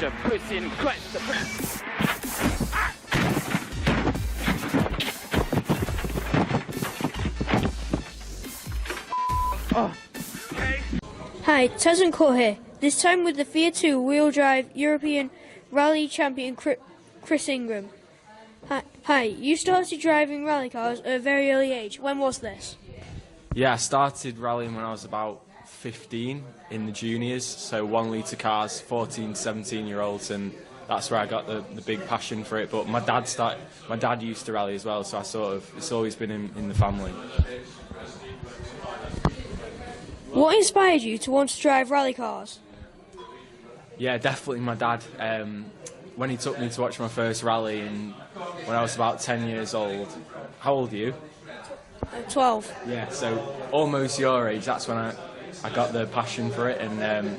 to push in, clutch to push. Oh. Hi, Tezan Court here. This time with the Fiat 2 wheel-drive European Rally Champion Chris Ingram. Hi, you started driving rally cars at a very early age. When was this? Yeah, I started rallying when I was about 15 in the juniors, so 1 litre cars, 14, 17-year-olds, and that's where I got the big passion for it. But my dad used to rally as well, so it's always been in the family. What inspired you to want to drive rally cars? Yeah, definitely my dad. When he took me to watch my first rally when I was about 10 years old. How old are you? 12. Yeah, so almost your age. That's when I got the passion for it, and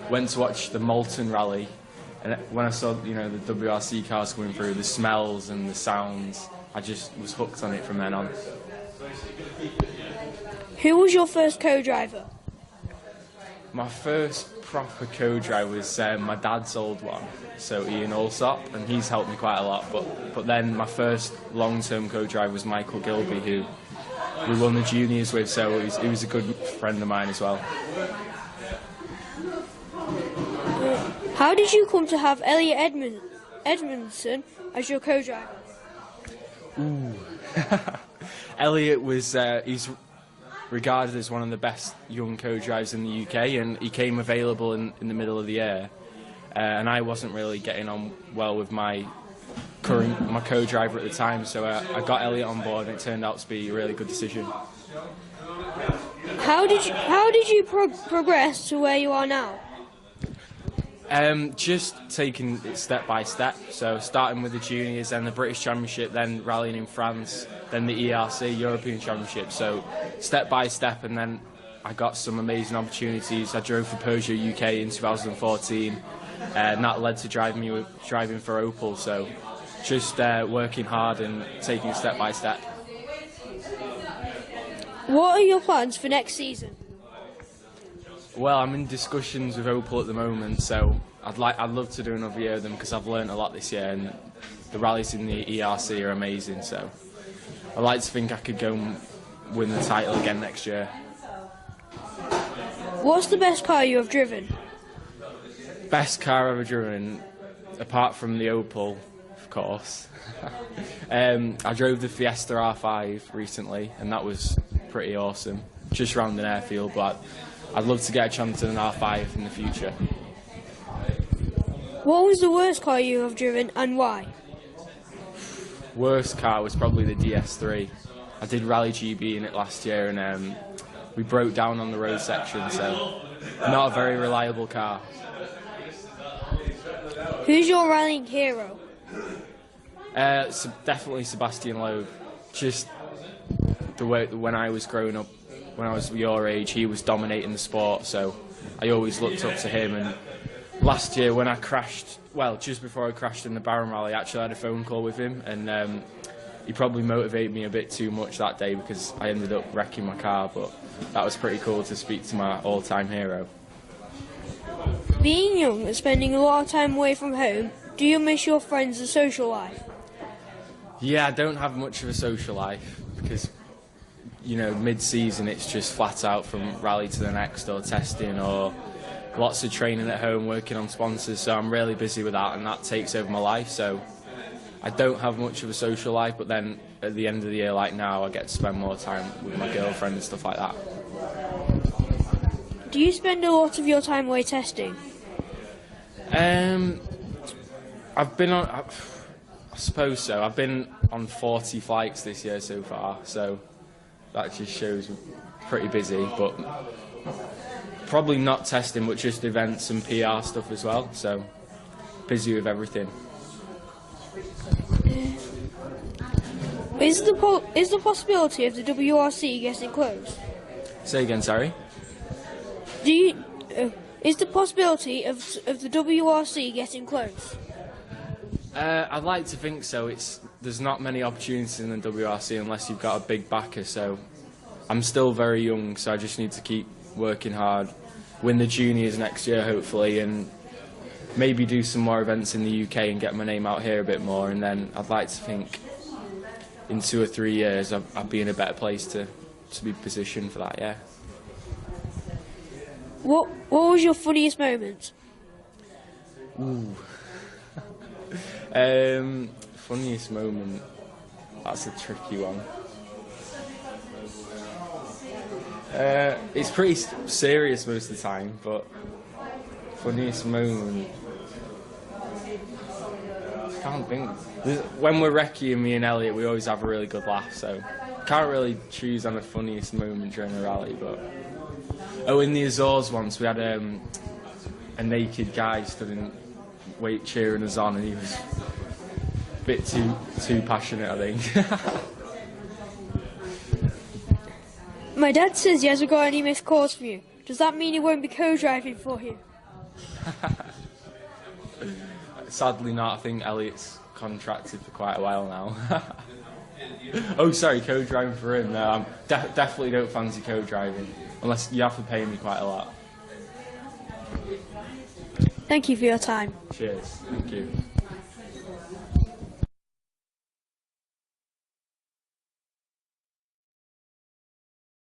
went to watch the Malton rally. And when I saw the WRC cars coming through, the smells and the sounds, I just was hooked on it from then on. Who was your first co-driver? My first proper co-driver was my dad's old one, so Ian Allsop, and he's helped me quite a lot. But then my first long-term co-driver was Michael Gilby, who we won the juniors with, so he was a good friend of mine as well. How did you come to have Elliot Edmondson as your co-driver? Ooh. Elliot was he's regarded as one of the best young co-drivers in the UK, and he came available in the middle of the year, and I wasn't really getting on well with my co-driver at the time, so I got Elliot on board, and it turned out to be a really good decision. How did you progress to where you are now? Just taking it step by step, so starting with the juniors, then the British Championship, then rallying in France, then the ERC, European Championship, so step by step, and then I got some amazing opportunities. I drove for Peugeot UK in 2014, and that led to driving for Opel, so just working hard and taking it step by step. What are your plans for next season? Well, I'm in discussions with Opel at the moment, so I'd love to do another year of them because I've learnt a lot this year, and the rallies in the ERC are amazing. So I'd like to think I could go and win the title again next year. What's the best car you have driven? Best car I've ever driven, apart from the Opel, of course. I drove the Fiesta R5 recently, and that was pretty awesome. Just round an airfield, but I'd love to get a chance at an R5 in the future. What was the worst car you have driven and why? Worst car was probably the DS3. I did Rally GB in it last year, and we broke down on the road section, so not a very reliable car. Who's your rallying hero? Definitely Sebastian Loeb. Just the way when I was growing up, when I was your age, he was dominating the sport, so I always looked up to him. And last year when I crashed, well, just before I crashed in the Barron Rally, I actually had a phone call with him, and he probably motivated me a bit too much that day because I ended up wrecking my car, but that was pretty cool to speak to my all-time hero. Being young and spending a lot of time away from home, do you miss your friends and social life? Yeah, I don't have much of a social life because, mid-season it's just flat out from rally to the next, or testing, or lots of training at home, working on sponsors, so I'm really busy with that, and that takes over my life, so I don't have much of a social life. But then at the end of the year, like now, I get to spend more time with my girlfriend and stuff like that. Do you spend a lot of your time away testing? I've been on, I suppose so. I've been on 40 flights this year so far, so that just shows pretty busy, but probably not testing, but just events and PR stuff as well, so busy with everything. Is the possibility of the WRC getting close? Say again, sorry? Is the possibility of the WRC getting close? I'd like to think so. There's not many opportunities in the WRC unless you've got a big backer, so I'm still very young, so I just need to keep working hard, win the juniors next year hopefully, and maybe do some more events in the UK and get my name out here a bit more, and then I'd like to think in 2 or 3 years I'd be in a better place to be positioned for that. Yeah. What was your funniest moment? Ooh. Funniest moment. That's a tricky one. It's pretty serious most of the time, but funniest moment. I can't think. When we're recceing, me and Elliot, we always have a really good laugh, so can't really choose on a funniest moment during a rally. But in the Azores once, we had a naked guy stood in wait cheering us on, and he was a bit too passionate, I think. My dad says he hasn't got any missed calls from you. Does that mean he won't be co-driving for you? Sadly not. I think Elliot's contracted for quite a while now. Oh, sorry, co-driving for him. No, I definitely don't fancy co-driving, unless you have to pay me quite a lot. Thank you for your time. Cheers. Thank you.